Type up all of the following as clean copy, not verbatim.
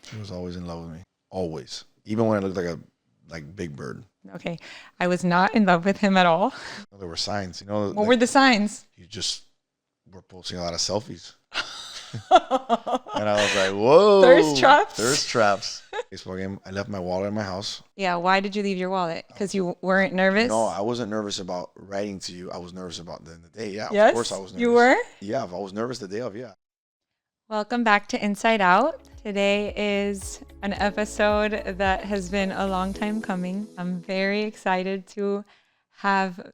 She was always in love with me. Always. Even when I looked like Big Bird. Okay. I was not in love with him at all. There were signs. What were the signs? You just were posting a lot of selfies. And I was like, whoa. Thirst traps? Thirst traps. Baseball game. I left my wallet in my house. Yeah. Why did you leave your wallet? Because you weren't nervous? No, I wasn't nervous about writing to you. I was nervous about the day. Yeah, Yes? of course I was nervous. You were? Yeah, I was nervous the day of, yeah. Welcome back to Inside Out. Today is an episode that has been a long time coming. I'm very excited to have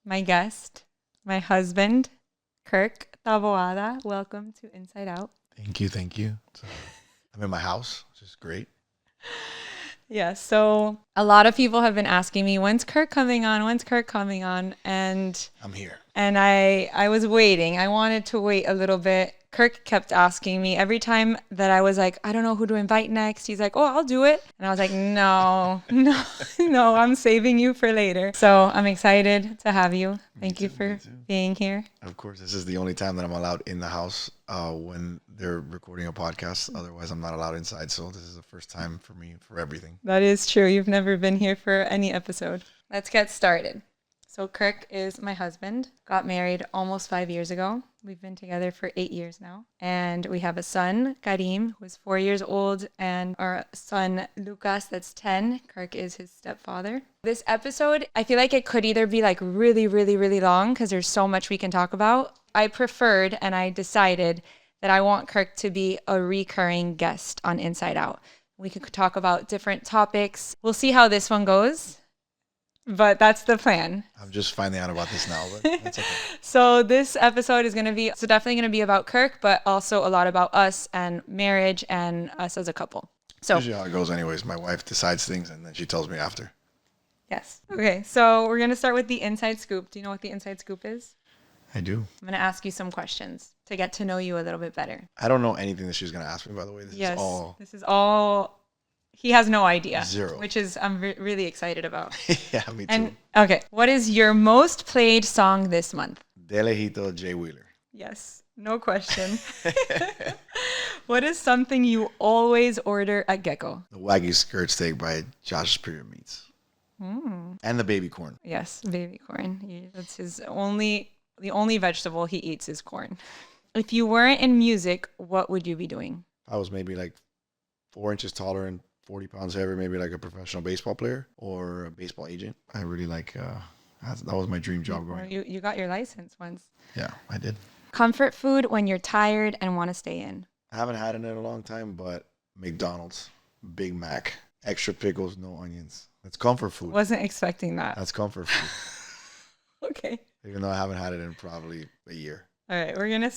my guest, my husband, Kirk Taboada. Welcome to Inside Out. Thank you. So, I'm in my house, which is great. Yeah, so a lot of people have been asking me, when's Kirk coming on? When's Kirk coming on? And I'm here. And I was waiting. I wanted to wait a little bit. Kirk kept asking me every time that I was like, I don't know who to invite next. He's like, oh, I'll do it. And I was like, no, I'm saving you for later. So I'm excited to have you. Thank you for being here. Of course, this is the only time that I'm allowed in the house when they're recording a podcast. Otherwise, I'm not allowed inside. So this is the first time for me for everything. That is true. You've never been here for any episode. Let's get started. So Kirk is my husband, got married almost 5 years ago. We've been together for 8 years now. And we have a son, Karim, who is 4 years old, and our son, Lucas, that's 10. Kirk is his stepfather. This episode, I feel like it could either be like really, really, really long because there's so much we can talk about. I preferred and I decided that I want Kirk to be a recurring guest on Inside Out. We could talk about different topics. We'll see how this one goes. But that's the plan. I'm just finding out about this now, but that's okay. So this episode is definitely going to be about Kirk, but also a lot about us and marriage and us as a couple. So usually how it goes anyways. My wife decides things and then she tells me after. Yes. Okay. So we're going to start with the inside scoop. Do you know what the inside scoop is? I do. I'm going to ask you some questions to get to know you a little bit better. I don't know anything that she's going to ask me, by the way. This is all... He has no idea. Zero. Which is I'm really excited about. Yeah, me too. And okay, what is your most played song this month? De Lejito, Jay Wheeler. Yes, no question. What is something you always order at Gecko? The Wagyu skirt steak by Josh's Premium Meats. And the baby corn. Yes, baby corn. That's the only vegetable he eats is corn. If you weren't in music, what would you be doing? I was maybe like 4 inches taller and 40 pounds heavier, maybe like a professional baseball player or a baseball agent. I really like, that was my dream job growing up. You got your license once. Yeah, I did. Comfort food when you're tired and want to stay in. I haven't had it in a long time, but McDonald's, Big Mac, extra pickles, no onions. That's comfort food. Wasn't expecting that. That's comfort food. Okay. Even though I haven't had it in probably a year. All right, we're going to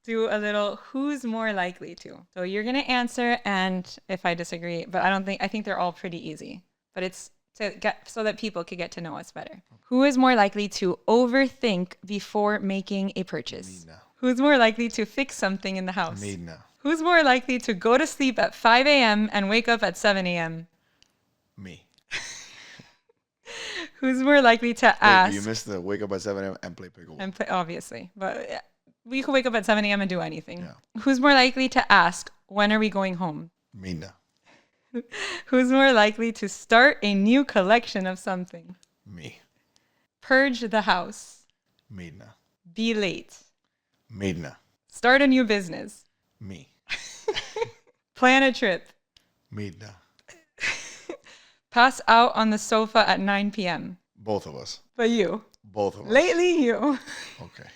do a little who's more likely to. So you're going to answer, and if I disagree, but I think they're all pretty easy. But it's to get so that people could get to know us better. Who is more likely to overthink before making a purchase? Me now. Who's more likely to fix something in the house? Me now. Who's more likely to go to sleep at 5 a.m. and wake up at 7 a.m.? Me. Who's more likely to ask? Wait, you missed the wake up at 7 a.m. and play pickleball. Obviously, but we could wake up at 7 a.m. and do anything. Yeah. Who's more likely to ask, when are we going home? Me now. Who's more likely to start a new collection of something? Me. Purge the house. Me now. Be late. Me now. Start a new business. Me. Plan a trip. Me now. Pass out on the sofa at 9 p.m. Both of us. But you. Both of us. Lately, you. Okay.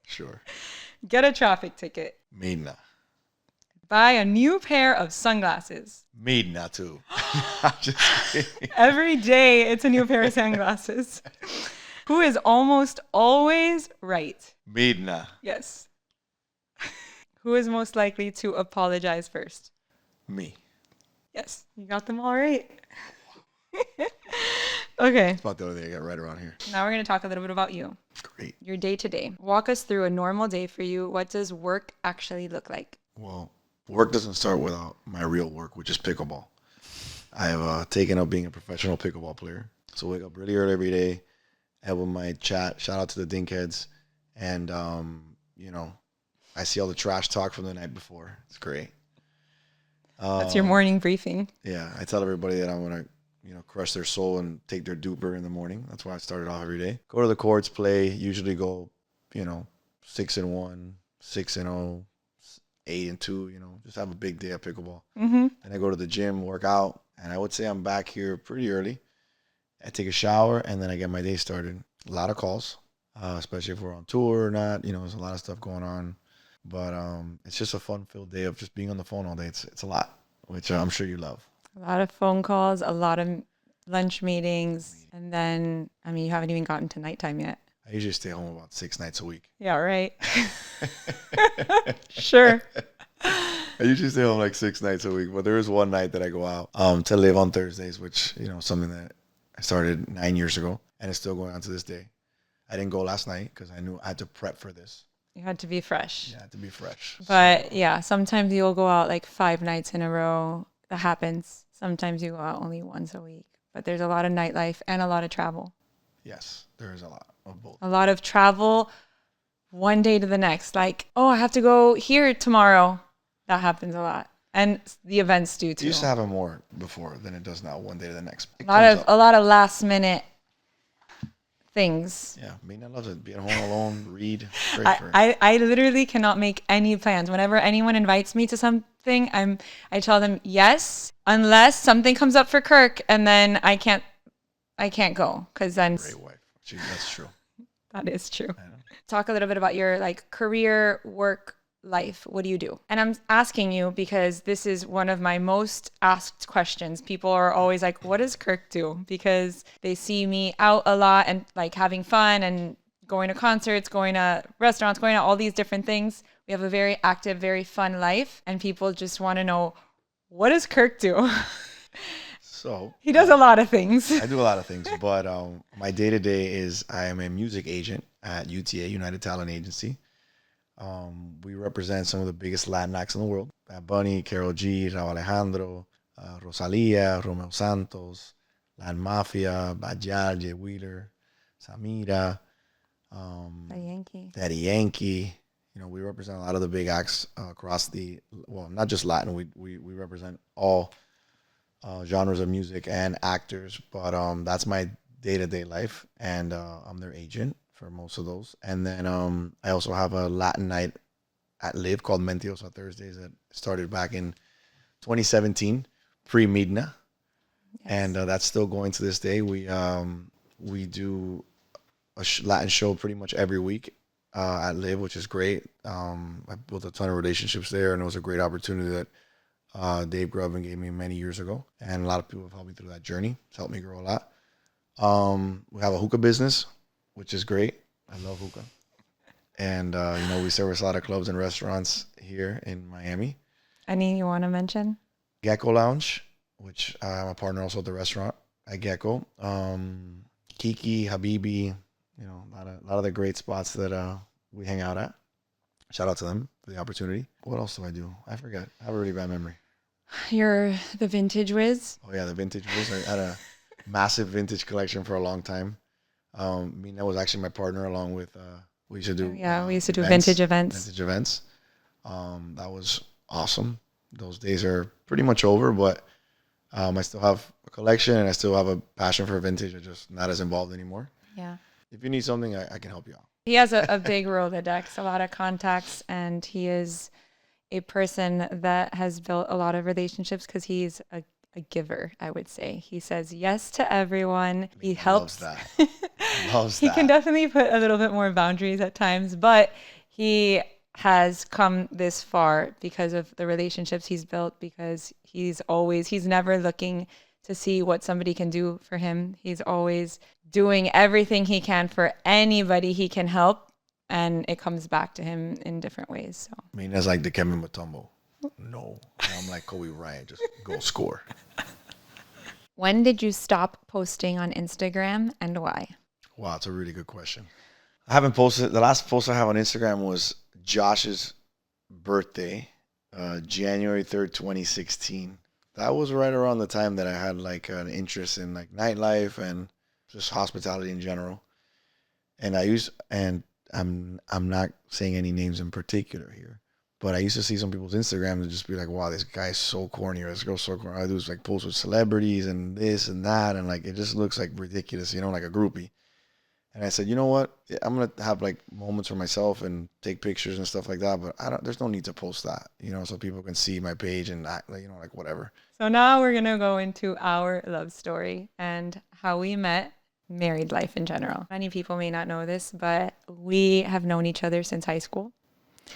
Sure. Get a traffic ticket. Me now. Buy a new pair of sunglasses. Me now too. I'm just kidding. Every day, it's a new pair of sunglasses. Who is almost always right? Me now. Yes. Who is most likely to apologize first? Me. Yes, you got them all right. Okay. It's about the only thing I got right around here. Now we're going to talk a little bit about you. Great. Your day to day. Walk us through a normal day for you. What does work actually look like? Well, work doesn't start without my real work, which is pickleball. I have taken up being a professional pickleball player. So wake up really early every day, have with my chat. Shout out to the Dinkheads. And, I see all the trash talk from the night before. It's great. That's your morning briefing. Yeah, I tell everybody that I'm gonna, crush their soul and take their duper in the morning. That's why I started off every day. Go to the courts, play. Usually go, 6-1, 6-0, 8-2. Just have a big day at pickleball. Mm-hmm. Then I go to the gym, work out, and I would say I'm back here pretty early. I take a shower and then I get my day started. A lot of calls, especially if we're on tour or not. There's a lot of stuff going on, but it's just a fun-filled day of just being on the phone all day. It's a lot, which I'm sure you love. A lot of phone calls, a lot of lunch meetings, and then, I mean, you haven't even gotten to nighttime yet. I usually stay home about 6 nights a week. Yeah, right. Sure. I usually stay home like 6 nights a week, but there is one night that I go out to live on Thursdays, which, something that I started 9 years ago, and it's still going on to this day. I didn't go last night because I knew I had to prep for this. You had to be fresh. Yeah, I had to be fresh. But yeah, sometimes you'll go out like 5 nights in a row. That happens. Sometimes you go out only once a week. But there's a lot of nightlife and a lot of travel. Yes, there is a lot of both. A lot of travel one day to the next. Like, oh, I have to go here tomorrow. That happens a lot. And the events do too. It used to happen more before than it does now, one day to the next. A lot of last minute things. Yeah, Mina loves it. Being home alone, read. I literally cannot make any plans. Whenever anyone invites me to something, I tell them yes, unless something comes up for Kirk, and then I can't go because then. Great wife. That's true. That is true. Talk a little bit about your career, work, life. What do you do? And I'm asking you because this is one of my most asked questions. People are always like, what does Kirk do? Because they see me out a lot and like having fun and going to concerts, going to restaurants, going to all these different things. We have a very active, very fun life. And people just want to know, what does Kirk do? So he does a lot of things. I do a lot of things, but my day-to-day is I am a music agent at UTA, United Talent Agency. We represent some of the biggest Latin acts in the world. Bad Bunny, Karol G, Raúl Alejandro, Rosalía, Romeo Santos, Latin Mafia, Bajal, Jay Wheeler, Samira, Daddy Yankee. We represent a lot of the big acts across not just Latin. We represent all genres of music and actors, but that's my day-to-day life, and I'm their agent for most of those. And then I also have a Latin night at Live called Mentirosa Thursdays that started back in 2017, pre-Midna. Yes. And that's still going to this day. We do a Latin show pretty much every week at Live, which is great. I built a ton of relationships there, and it was a great opportunity that Dave Grubin gave me many years ago. And a lot of people have helped me through that journey. It's helped me grow a lot. We have a hookah business, which is great. I love hookah. And, we service a lot of clubs and restaurants here in Miami. Any you want to mention? Gecko Lounge, which I'm a partner also at the restaurant at Gecko. Kiki, Habibi, a lot of the great spots that we hang out at. Shout out to them for the opportunity. What else do I do? I forgot. I have a really bad memory. You're the Vintage Wiz. Oh, yeah, the Vintage Wiz. I had a massive vintage collection for a long time. Mina was actually my partner along with, we used to do vintage events. Vintage events. That was awesome. Those days are pretty much over, but I still have a collection and I still have a passion for vintage. I'm just not as involved anymore. Yeah. If you need something, I can help you out. He has a big Rolodex, a lot of contacts, and he is a person that has built a lot of relationships because he's a giver, I would say. He says yes to everyone. He helps. Loves that. Loves he that. can definitely put a little bit more boundaries at times, but he has come this far because of the relationships he's built, because he's never looking to see what somebody can do for him. He's always doing everything he can for anybody he can help, and it comes back to him in different ways. So I mean, that's like the Kevin Mutombo. No. I'm like Kobe Bryant, just go score. When did you stop posting on Instagram and why? Wow, it's a really good question. I haven't posted. The last post I have on Instagram was Josh's birthday, January 3rd, 2016. That was right around the time that I had like an interest in like nightlife and just hospitality in general. And I'm not saying any names in particular here, But I used to see some people's Instagrams and just be like, wow, this guy's so corny or this girl's so corny. I do like posts with celebrities and this and that. And like, it just looks like ridiculous, like a groupie. And I said, you know what? I'm going to have like moments for myself and take pictures and stuff like that. But there's no need to post that, so people can see my page and act, like whatever. So now we're going to go into our love story and how we met, married life in general. Many people may not know this, but we have known each other since high school.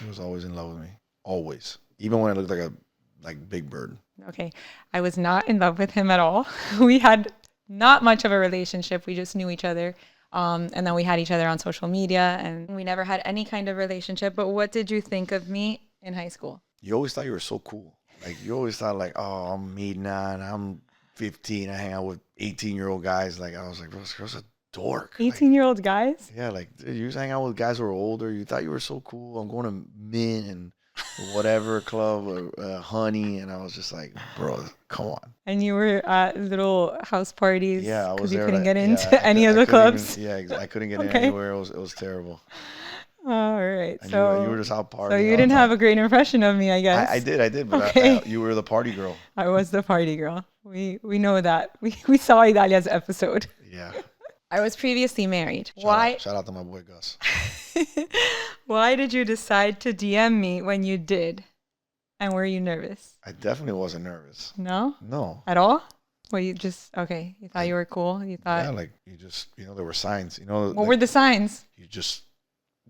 He was always in love with me. Always. Even when I looked like Big Bird. Okay. I was not in love with him at all. We had not much of a relationship. We just knew each other. And then we had each other on social media and we never had any kind of relationship. But what did you think of me in high school? You always thought you were so cool. Like, you always thought like, oh, I'm 89, I'm 15, I hang out with 18-year-old guys. Like, I was like, this girl's a dork. 18-year-old guys? Yeah, like, dude, you used to hang out with guys who were older. You thought you were so cool. I'm going to Mint and whatever club or Honey. And I was just like, bro, come on. And you were at little house parties. Yeah, I was because there. You couldn't get into any of the clubs. I couldn't get in anywhere. It was terrible. All right. And so you were just out partying. So you didn't have a great impression of me, I guess. I did. But okay. You were the party girl. I was the party girl. We know that. We saw Idalia's episode. Yeah. I was previously married. Shout out to my boy Gus. Why did you decide to DM me when you did? And were you nervous? I definitely wasn't nervous. No? No. At all? Well, you thought you were cool? You thought... Yeah, like, you just, there were signs. What were the signs? You just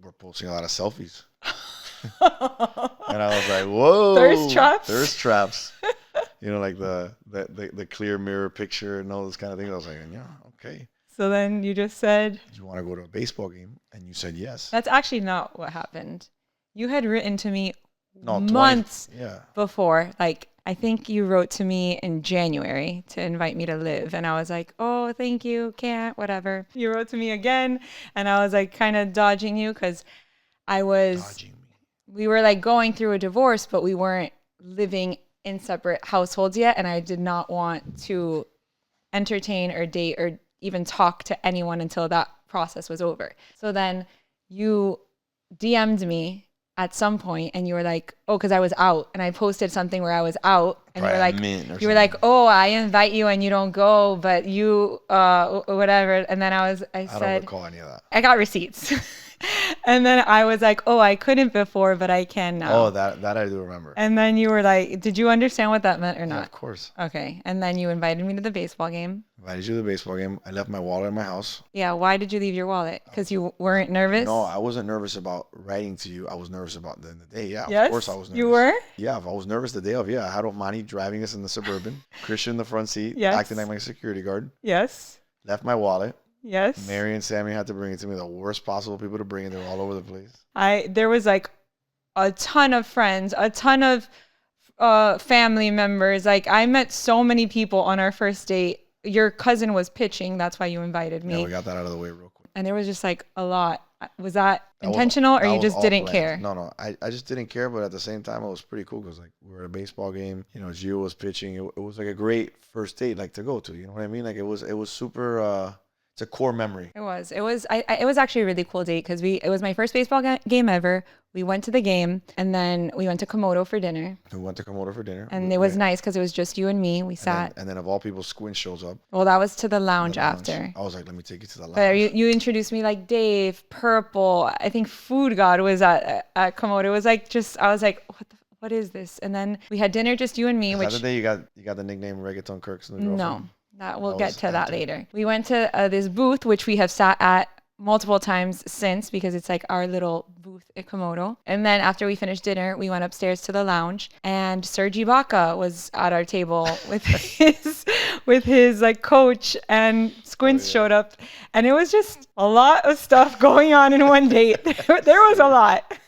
were posting a lot of selfies. And I was like, whoa. Thirst traps? Thirst traps. Like the clear mirror picture and all those kind of things. I was like, yeah, okay. So then you just said... Do you want to go to a baseball game? And you said yes. That's actually not what happened. You had written to me months before. Like, I think you wrote to me in January to invite me to live. And I was like, oh, thank you. Can't, whatever. You wrote to me again. And I was like kind of dodging you because I was... Dodging me. We were like going through a divorce, but we weren't living in separate households yet. And I did not want to entertain or date or even talk to anyone until that process was over. So then you DM'd me at some point and you were like, oh, because I was out and I posted something where I was out and you were like, oh, I invite you and you don't go, but you whatever. And then I said, I don't recall any of that. I got receipts. And then I was like, oh, I couldn't before, but I can now. Oh, that I do remember. And then you were like, did you understand what that meant or not? Yeah, of course. Okay. And then you invited me to the baseball game. Invited you to the baseball game. I left my wallet in my house. Yeah. Why did you leave your wallet? Because you weren't nervous? No, I wasn't nervous about writing to you. I was nervous about the day. Yeah, yes? Of course I was nervous. You were? Yeah, I was nervous the day of. Yeah, I had Omani driving us in the Suburban. Christian in the front seat. Yes. Acting like my security guard. Yes. Left my wallet. Yes. Mary and Sammy had to bring it to me. The worst possible people to bring it. They were all over the place. There was like a ton of friends, a ton of family members. Like I met so many people on our first date. Your cousin was pitching. That's why you invited me. Yeah, we got that out of the way real quick. And there was just like a lot. Was that intentional or you just didn't care? No. I just didn't care. But at the same time, it was pretty cool because like we were at a baseball game. Gio was pitching. It was like a great first date like to go to. You know what I mean? Like it was super... It's a core memory. It was actually a really cool date because it was my first baseball game ever. We went to the game and then we went to Komodo for dinner. And it was nice because it was just you and me. We sat. And then of all people, Squint shows up. Well, that was to the lounge after. I was like, let me take you to the lounge. But you introduced me like Dave, Purple. I think Food God was at Komodo. It was like I was like, what is this? And then we had dinner, just you and me. Is that the day you got the nickname Reggaeton Kirk's new girlfriend? No. We'll get to that later. We went to this booth, which we have sat at multiple times since because it's like our little booth at Komodo. And then after we finished dinner, we went upstairs to the lounge and Serge Ibaka was at our table with his like coach and Squints showed up. And it was just a lot of stuff going on in one date. There was a lot,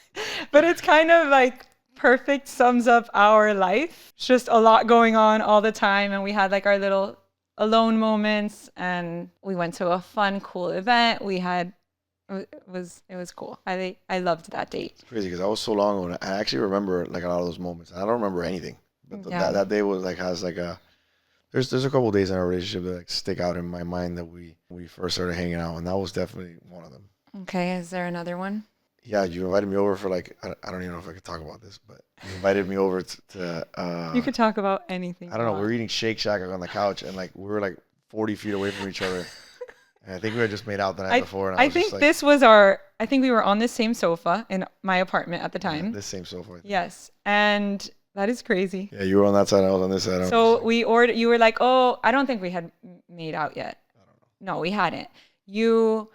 but it's kind of like perfect sums up our life. It's just a lot going on all the time. And we had like our little alone moments and we went to a fun, cool event. It was cool. I loved that date. It's crazy because I was so long ago. I actually remember like a lot of those moments. I don't remember anything, but that day was like there's a couple of days in our relationship that like stick out in my mind that we first started hanging out, and that was definitely one of them. Okay, is there another one? Yeah, you invited me over for like I don't even know if I could talk about this, but you invited me over to You could talk about anything I you don't know. We want. were eating Shake Shack on the couch, and like we were like 40 feet away from each other. And I think we had just made out the night I before, and I I was just think like, this was our. I think we were on the same sofa in my apartment at the yeah, time. this same sofa. I think. Yes, and that is crazy. Yeah, you were on that side, I was on this side. I was just So like, we ordered. You were like, "Oh, I don't think we had made out yet." I don't know. No, we hadn't. You,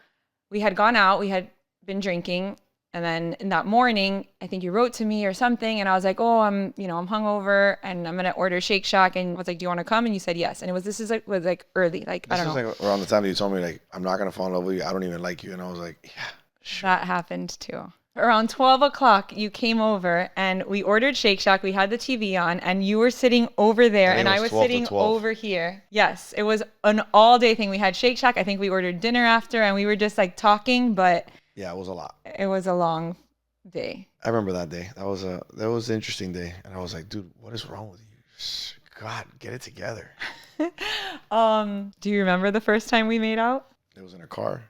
we had gone out. We had been drinking, and then in that morning, I think you wrote to me or something, and I was like, "Oh, I'm hungover, and I'm gonna order Shake Shack." And I was like, "Do you want to come?" And you said yes. And this is like was like early, like I This don't was know. like around the time that you told me like I'm not gonna fall in love with you. I don't even like you, and I was like, yeah, sure. That happened too. Around 12 o'clock, you came over and we ordered Shake Shack. We had the TV on and you were sitting over there I think and it I was was 12 to sitting 12. over here. Yes, it was an all day thing. We had Shake Shack. I think we ordered dinner after and we were just like talking, but Yeah, it was a lot. it was a long day. I remember that day. That was an interesting day, and I was like, dude, what is wrong with you? God, get it together. Do you remember the first time we made out? It was in a car.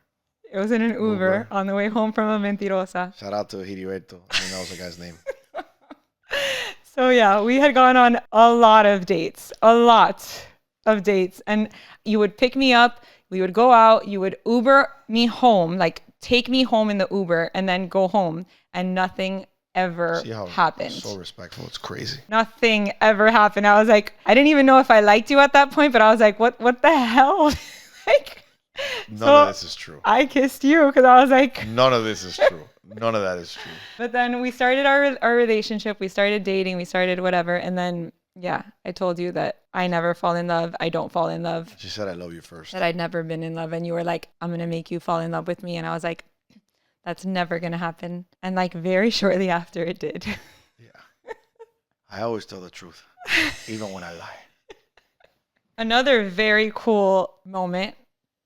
It was in an Uber, Uber. on the way home from a Mentirosa. Shout out to Hiriberto. I mean, that was the guy's name. So yeah, we had gone on a lot of dates, and you would pick me up, we would go out, you would Uber me home, like take me home in the Uber and then go home, and nothing ever See how happened. so respectful. It's crazy. Nothing ever happened. I was like, I didn't even know if I liked you at that point, but I was like, what the hell? Like, None of this is true. I kissed you because I was like, None of this is true. None of that is true. but then we started our relationship. We started dating. We started whatever. And then, yeah, I told you that I never fall in love. I don't fall in love. She said I love you first. That I'd never been in love. And you were like, I'm going to make you fall in love with me. And I was like, that's never going to happen. And like very shortly after it did. Yeah. I always tell the truth, even when I lie. Another very cool moment.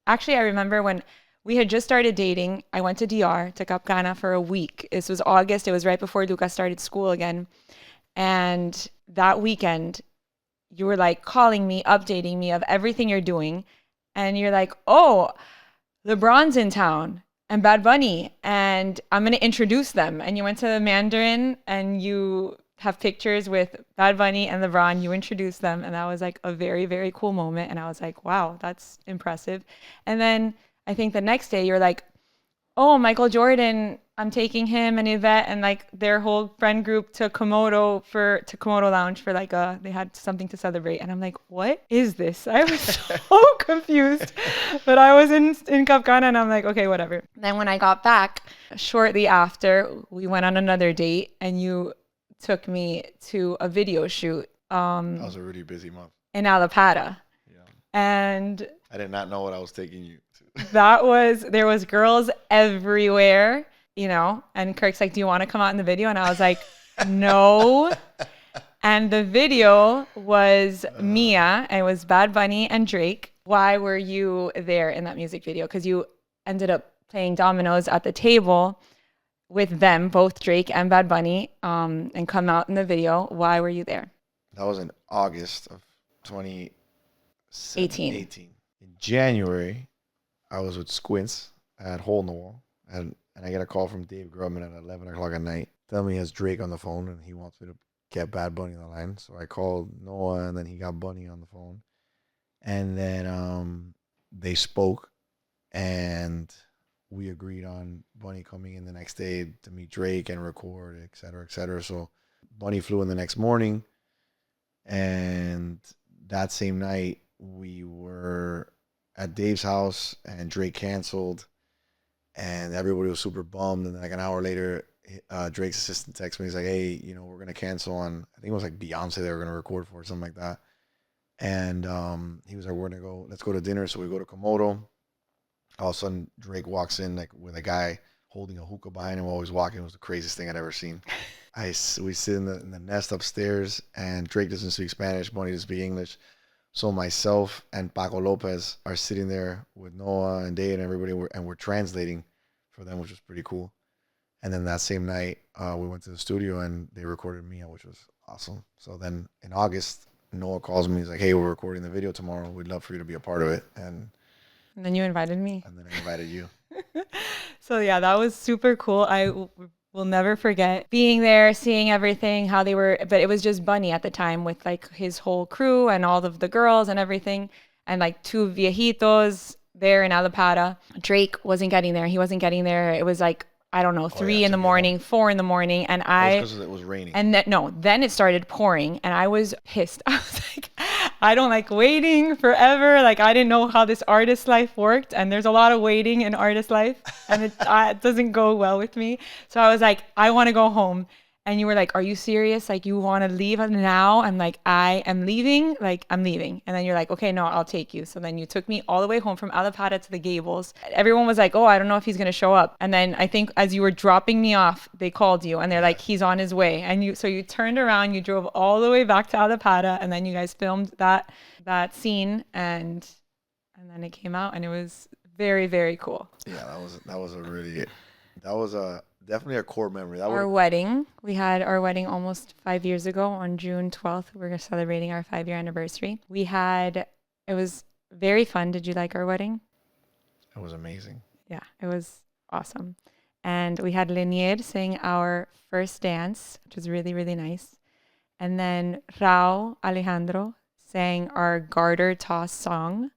Actually, I remember when we had just started dating. I went to DR, to Cap Cana for a week. This was August. It was right before Lucas started school again. And that weekend, you were like calling me, updating me of everything you're doing. And you're like, oh, LeBron's in town and Bad Bunny, and I'm going to introduce them. And you went to the Mandarin and you have pictures with Bad Bunny and LeBron. You introduced them. And that was like a very, very cool moment. And I was like, wow, that's impressive. And then I think the next day you're like, oh, Michael Jordan, I'm taking him and Yvette and like their whole friend group to Komodo Lounge for like they had something to celebrate. And I'm like, what is this? I was so confused. But I was in Cap Cana and I'm like, okay, whatever. Then when I got back, shortly after, we went on another date and you took me to a video shoot. That was a really busy month. In Alapata. Yeah. And I did not know what I was taking you to. there was girls everywhere, and Kirk's like, do you want to come out in the video? And I was like, no. And the video was Mia, and it was Bad Bunny and Drake. Why were you there in that music video? Because you ended up playing dominoes at the table with them, both Drake and Bad Bunny, and come out in the video. Why were you there? That was in August of 2018. 18. In January, I was with Squints at Hole in the Wall, and I get a call from Dave Grubman at 11 o'clock at night, telling me he has Drake on the phone and he wants me to get Bad Bunny on the line. So I called Noah, and then he got Bunny on the phone, and then they spoke, and we agreed on Bunny coming in the next day to meet Drake and record, et cetera, et cetera. So Bunny flew in the next morning, and that same night we were at Dave's house, and Drake canceled, and everybody was super bummed. And like an hour later, Drake's assistant texted me. He's like, hey, we're going to cancel on, I think it was like Beyonce they were going to record for, or something like that. And he was like, let's go to dinner. So we go to Komodo. All of a sudden, Drake walks in like with a guy holding a hookah behind him while he's walking. It was the craziest thing I'd ever seen. We sit in the nest upstairs, and Drake doesn't speak Spanish, Bunny doesn't speak English. So myself and Paco Lopez are sitting there with Noah and Dave and everybody, and we're translating for them, which was pretty cool. And then that same night, we went to the studio and they recorded Mia, which was awesome. So then in August, Noah calls me. He's like, hey, we're recording the video tomorrow. We'd love for you to be a part of it. And then you invited me. And then I invited you. So yeah, that was super cool. Will never forget being there, seeing everything, how they were, but it was just Bunny at the time with like his whole crew and all of the girls and everything, and like two viejitos there in Alapata. Drake wasn't getting there. He wasn't getting there. It was like, I don't know, Oh yeah, 3 in to the get home. morning, 4 in the morning. And That was I, because it was raining. and then, no, then it started pouring and I was pissed. I was like, I don't like waiting forever. Like, I didn't know how this artist life worked. And there's a lot of waiting in artist life and it doesn't go well with me. So I was like, I want to go home. And you were like, are you serious? Like, you want to leave now? I'm like, I am leaving. Like, I'm leaving. And then you're like, okay, no, I'll take you. So then you took me all the way home from Alapata to the Gables. Everyone was like, oh, I don't know if he's going to show up. And then I think as you were dropping me off, they called you and they're like, he's on his way. And so you turned around, you drove all the way back to Alapata. And then you guys filmed that scene. And then it came out and it was very, very cool. Yeah, that was definitely a core memory. Our wedding, we had our wedding almost 5 years ago on June 12th. We're celebrating our 5-year anniversary. It was very fun. Did you like our wedding? It was amazing. Yeah, it was awesome. And we had Lenier sing our first dance, which was really, really nice. And then Rao Alejandro sang our garter toss song,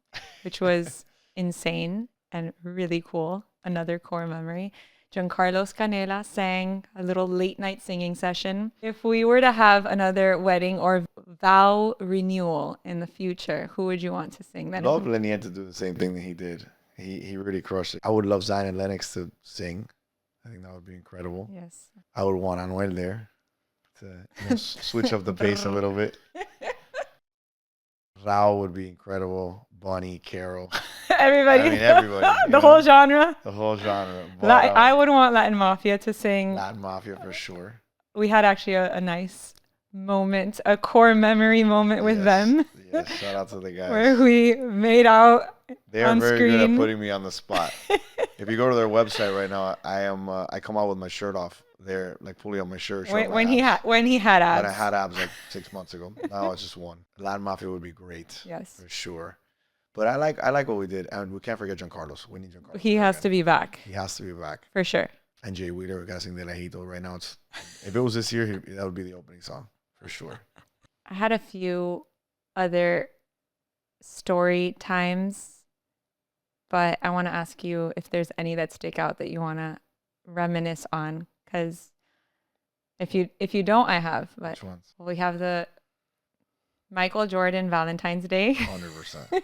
which was insane and really cool. Another core memory. Giancarlos Canela sang a little late night singing session. If we were to have another wedding or vow renewal in the future, who would you want to sing then? I'd love Lenier to do the same thing that he did. He really crushed it. I would love Zion and Lennox to sing. I think that would be incredible. Yes. I would want Anuel there to switch up the pace a little bit. Rao would be incredible. Bonnie, Carol. Everybody. I mean, everybody. The whole genre. The whole genre. But, I would want Latin Mafia to sing. Latin Mafia for sure. We had actually a nice moment, a core memory moment with them. Yes, shout out to the guys. Where we made out They are on very screen. good at putting me on the spot. If you go to their website right now, I come out with my shirt off. They're like pulling on my shirt. When he had abs. When I had abs like 6 months ago. Now it's just one. Latin Mafia would be great. Yes. For sure. But I like what we did. And we can't forget Giancarlos. We need Giancarlos. He has to be back. He has to be back. For sure. And Jay Wheeler, we got to sing De Lejito right now. If it was this year, that would be the opening song. For sure. I had a few other story times, but I want to ask you if there's any that stick out that you want to reminisce on. Because if you don't, I have. But which ones? We have the Michael Jordan Valentine's Day. 100%.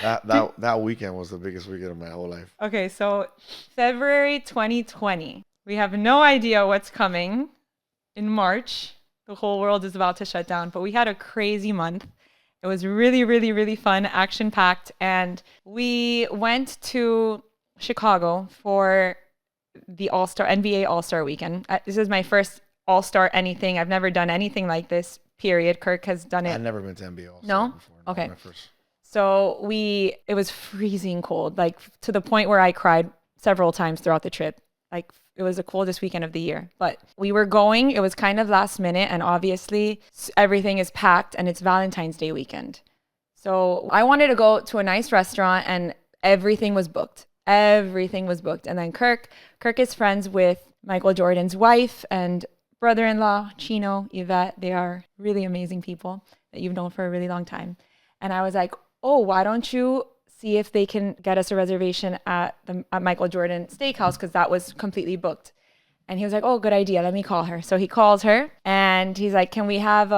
That weekend was the biggest weekend of my whole life. Okay, so February 2020. We have no idea what's coming in March. The whole world is about to shut down, but we had a crazy month. It was really, really, really fun, action-packed, and we went to Chicago for the NBA All-Star weekend. This is my first All-Star anything. I've never done anything like this, period. Kirk has done it. I've never been to NBA All-Star before. No? Okay. My first. So it was freezing cold, like to the point where I cried several times throughout the trip. Like it was the coldest weekend of the year, but we were going, it was kind of last minute and obviously everything is packed and it's Valentine's Day weekend. So I wanted to go to a nice restaurant and everything was booked. Everything was booked. And then Kirk is friends with Michael Jordan's wife and brother-in-law, Chino, Yvette. They are really amazing people that you've known for a really long time. And I was like, oh, why don't you see if they can get us a reservation at Michael Jordan Steakhouse, because that was completely booked. And he was like, oh, good idea. Let me call her. So he calls her and he's like, can we have,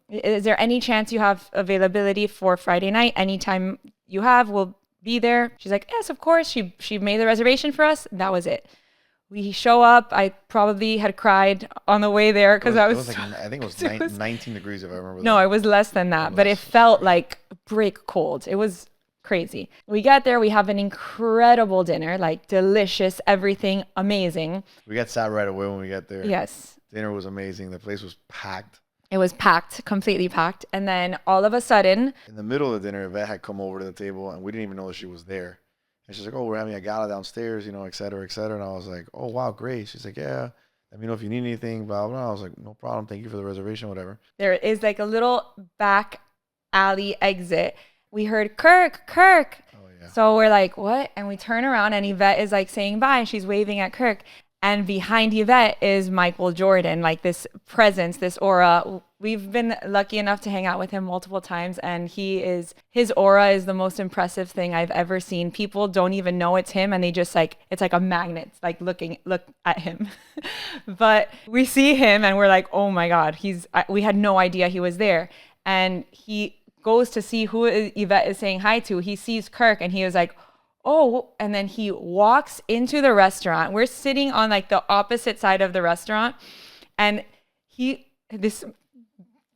is there any chance you have availability for Friday night? Anytime you have, we'll be there. She's like, yes, of course. She made the reservation for us. That was it. We show up. I probably had cried on the way there because I think it was 19 degrees if I remember. No, it was less than that, but it felt like brick cold. It was crazy. We get there. We have an incredible dinner, like delicious, everything amazing. We got sat right away when we got there. Yes. Dinner was amazing. The place was packed. It was packed, completely packed. And then all of a sudden, in the middle of the dinner, Yvette had come over to the table and we didn't even know that she was there. And she's like, oh, we're having a gala downstairs, et cetera, et cetera. And I was like, oh, wow, great. She's like, yeah, let me know if you need anything, blah, blah. I was like, no problem. Thank you for the reservation, whatever. There is like a little back alley exit. We heard Kirk. Oh, So we're like, what? And we turn around and Yvette is like saying bye and she's waving at Kirk. And behind Yvette is Michael Jordan, like this presence, this aura. We've been lucky enough to hang out with him multiple times, and his aura is the most impressive thing I've ever seen. People don't even know it's him, and they just like, it's like a magnet, like look at him. But we see him and we're like, oh my God, we had no idea he was there. And he goes to see who Yvette is saying hi to. He sees Kirk and he was like, oh, and then he walks into the restaurant. We're sitting on like the opposite side of the restaurant, and this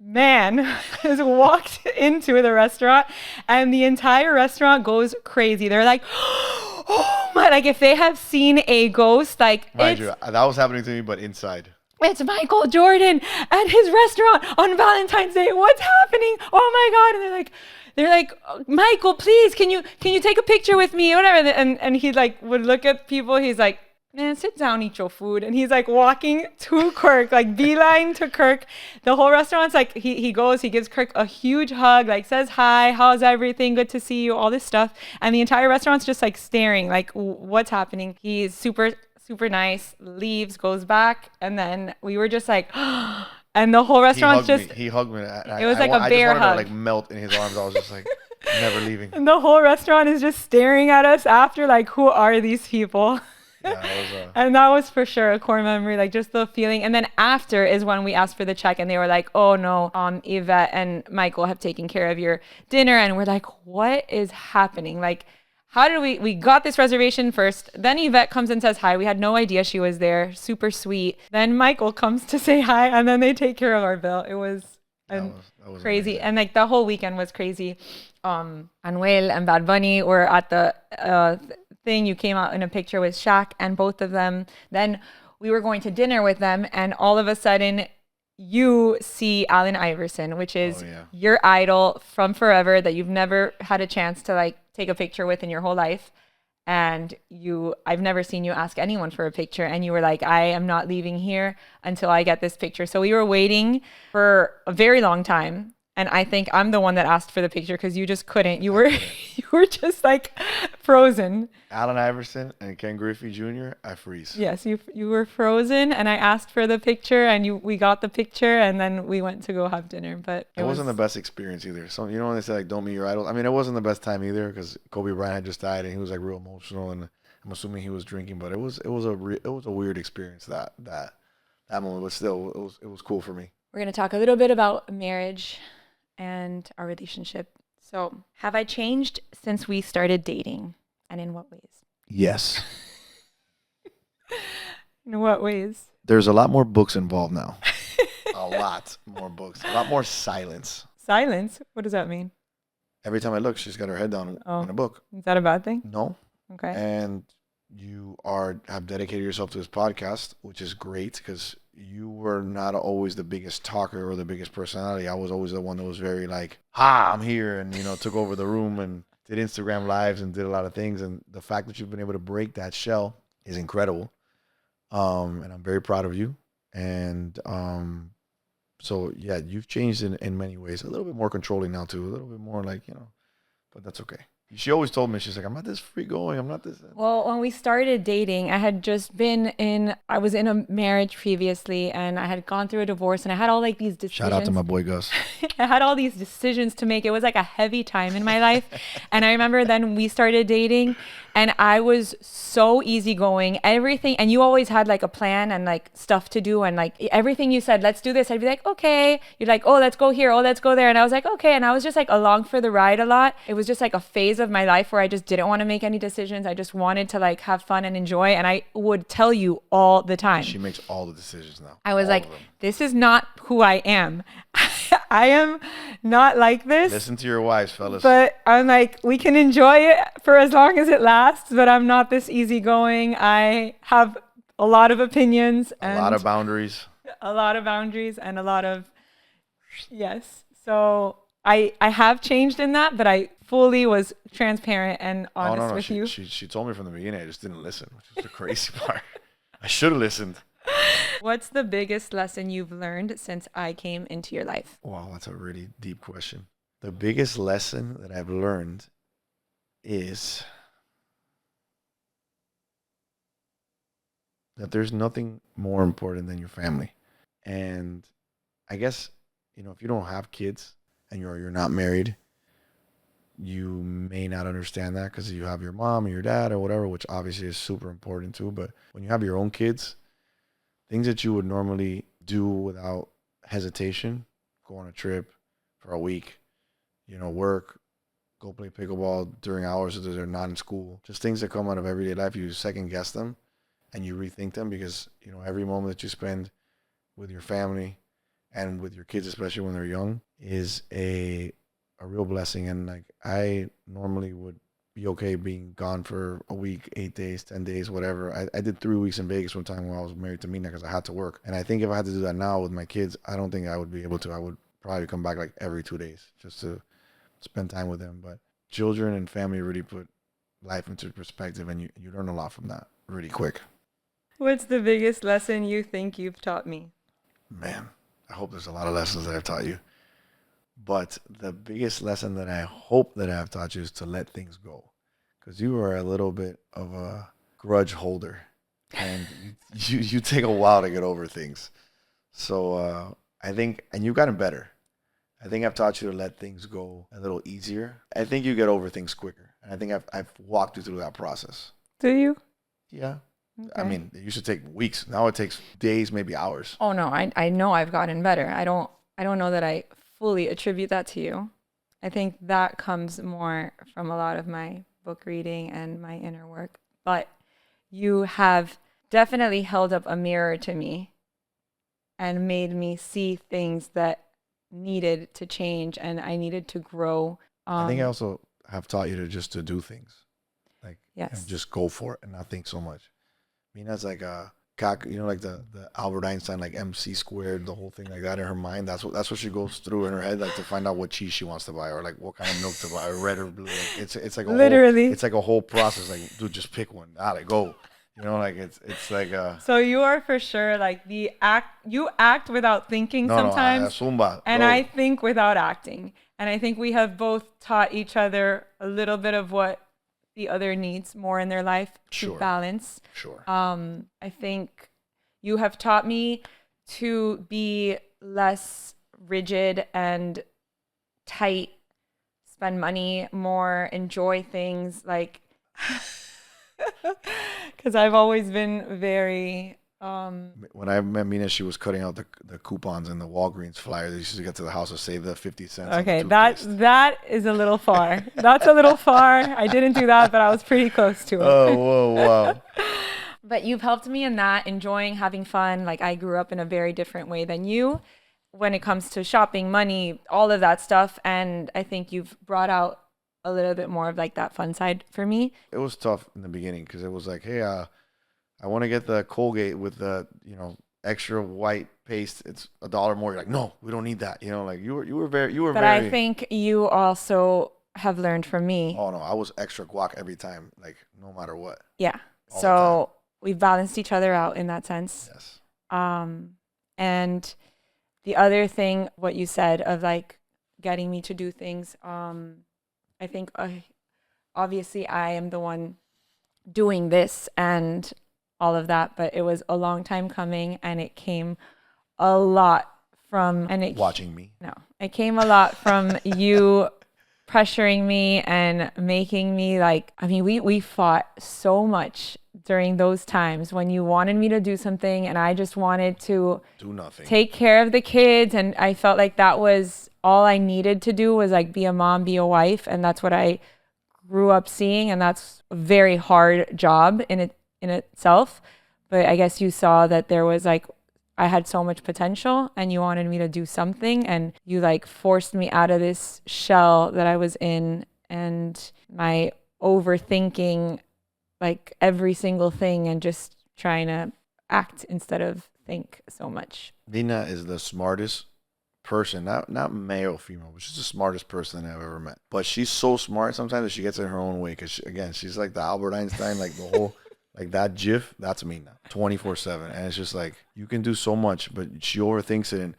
man has walked into the restaurant, and the entire restaurant goes crazy. They're like, oh my, like if they have seen a ghost, like Mind you, that was happening to me, but inside. It's Michael Jordan at his restaurant on Valentine's Day. What's happening? Oh my God. And they're like, Michael, please, can you take a picture with me? Whatever. And he like would look at people. He's like, man, sit down, eat your food. And he's like walking to Kirk, like beeline to Kirk. The whole restaurant's like, he gives Kirk a huge hug, like says, hi, how's everything? Good to see you, all this stuff. And the entire restaurant's just like staring, like what's happening? He's super nice, leaves, goes back. And then we were just like, and the whole restaurant's he hugged me. It was like a bear hug. I just wanted to like melt in his arms. I was just like, never leaving. And the whole restaurant is just staring at us after, like, who are these people? Yeah, and that was for sure a core memory, like just the feeling. And then after is when we asked for the check, and they were like, oh no, Yvette and Michael have taken care of your dinner. And we're like, what is happening? Like, how did we got this reservation first, then Yvette comes and says hi. We had no idea she was there. Super sweet. Then Michael comes to say hi, and then they take care of our bill. It was that was crazy. Amazing. And like the whole weekend was crazy. Anuel and Bad Bunny were at the thing. You came out in a picture with Shaq and both of them. Then we were going to dinner with them, and all of a sudden you see Allen Iverson, which is your idol from forever that you've never had a chance to like take a picture with in your whole life. And I've never seen you ask anyone for a picture. And you were like, I am not leaving here until I get this picture. So we were waiting for a very long time. And I think I'm the one that asked for the picture because you just couldn't. You were just like frozen. Allen Iverson and Ken Griffey Jr., I freeze. Yes, you were frozen, and I asked for the picture, and we got the picture, and then we went to go have dinner. But it wasn't the best experience either. So you know when they say like don't meet your idol. I mean, it wasn't the best time either because Kobe Bryant had just died, and he was like real emotional, and I'm assuming he was drinking. But it was a weird experience that moment. But still, it was cool for me. We're gonna talk a little bit about marriage and our relationship. So, have I changed since we started dating, and in what ways? Yes. In what ways? There's a lot more books involved now. A lot more books. A lot more silence. Silence? What does that mean? Every time I look, she's got her head down in a book. Is that a bad thing? No. Okay. And you have dedicated yourself to this podcast, which is great because you were not always the biggest talker or the biggest personality. I was always the one that was very like, I'm here, and took over the room and did Instagram lives and did a lot of things. And the fact that you've been able to break that shell is incredible. And I'm very proud of you. And so yeah, you've changed in many ways. A little bit more controlling now too. A little bit more like, but that's okay. She always told me, she's like, I'm not this free going. I'm not this. Well, when we started dating, I had just I was in a marriage previously, and I had gone through a divorce, and I had all like these decisions. Shout out to my boy Gus. I had all these decisions to make. It was like a heavy time in my life. And I remember then we started dating, and I was so easygoing, everything. And you always had like a plan and like stuff to do. And like everything you said, let's do this. I'd be like, okay. You're like, oh, let's go here. Oh, let's go there. And I was like, okay. And I was just like along for the ride a lot. It was just like a phase of my life where I just didn't want to make any decisions. I just wanted to like have fun and enjoy. And I would tell you all the time. She makes all the decisions now. I was like, this is not who I am. I am not like this. Listen to your wives, fellas. But I'm like, we can enjoy it for as long as it lasts, but I'm not this easygoing. I have a lot of opinions. A lot of boundaries. A lot of boundaries and a lot of, yes. So I have changed in that, but I fully was transparent and honest with you. She told me from the beginning. I just didn't listen, which is the crazy part. I should have listened. What's the biggest lesson you've learned since I came into your life? Wow, that's a really deep question. The biggest lesson that I've learned is that there's nothing more important than your family. And I guess, if you don't have kids and you're not married, you may not understand that because you have your mom or your dad or whatever, which obviously is super important too. But when you have your own kids, things that you would normally do without hesitation, go on a trip for a week, work, go play pickleball during hours that they're not in school, just things that come out of everyday life, you second guess them and you rethink them because, every moment that you spend with your family and with your kids, especially when they're young, is a real blessing. And like I normally would be okay being gone for a week, 8 days, 10 days, whatever. I did 3 weeks in Vegas one time when I was married to Mina because I had to work. And I think if I had to do that now with my kids, I don't think I would be able to. I would probably come back like every 2 days just to spend time with them. But children and family really put life into perspective, and you learn a lot from that really quick. What's the biggest lesson you think you've taught me? Man, I hope there's a lot of lessons that I've taught you. But the biggest lesson that I hope that I've taught you is to let things go. Because you are a little bit of a grudge holder. And you take a while to get over things. So I think, and you've gotten better. I think I've taught you to let things go a little easier. I think you get over things quicker. And I think I've walked you through that process. Do you? Yeah. Okay. I mean, it used to take weeks. Now it takes days, maybe hours. Oh no, I know I've gotten better. I don't know that I fully attribute that to you. I think that comes more from a lot of my book reading and my inner work. But you have definitely held up a mirror to me and made me see things that needed to change and I needed to grow. I think I also have taught you to do things. Like, yes. Just go for it and not think so much. Mina's like a cock, like the Albert Einstein, like MC squared, the whole thing like that in her mind. That's what she goes through in her head, like to find out what cheese she wants to buy or like what kind of milk to buy, or red or blue. Like, it's like literally it's like a whole process. Like, dude, just pick one. Like go. Like it's like So you are for sure like you act without thinking sometimes. Zumba, and go. I think without acting. And I think we have both taught each other a little bit of what the other needs more in their life to balance. Sure. I think you have taught me to be less rigid and tight, spend money more, enjoy things like because I've always been very when I met Mina, she was cutting out the coupons in the Walgreens flyer that you used to get to the house to save the 50 cents. Okay, that is a little far. That's a little far. I didn't do that, but I was pretty close to it. Oh, whoa, wow. But you've helped me in that, enjoying having fun. Like I grew up in a very different way than you when it comes to shopping, money, all of that stuff. And I think you've brought out a little bit more of like that fun side for me. It was tough in the beginning because it was like, hey, I want to get the Colgate with the, extra white paste. It's $1 more. You're like, no, we don't need that. Like you were very. But I think you also have learned from me. Oh no, I was extra guac every time, like no matter what. Yeah. So we've balanced each other out in that sense. Yes. And the other thing, what you said of like getting me to do things, I think obviously I am the one doing this and all of that, but it was a long time coming and it came a lot from watching me. No, it came a lot from you pressuring me and making me like, I mean, we fought so much during those times when you wanted me to do something and I just wanted to do nothing, take care of the kids. And I felt like that was all I needed to do was like be a mom, be a wife. And that's what I grew up seeing. And that's a very hard job in itself. But I guess you saw that there was like, I had so much potential and you wanted me to do something and you like forced me out of this shell that I was in and my overthinking like every single thing and just trying to act instead of think so much. Nina is the smartest person, not male or female, but she's the smartest person I've ever met. But she's so smart sometimes that she gets in her own way because she's like the Albert Einstein, like the whole like that GIF. That's me now, 24/7, and it's just like you can do so much, but she overthinks it. And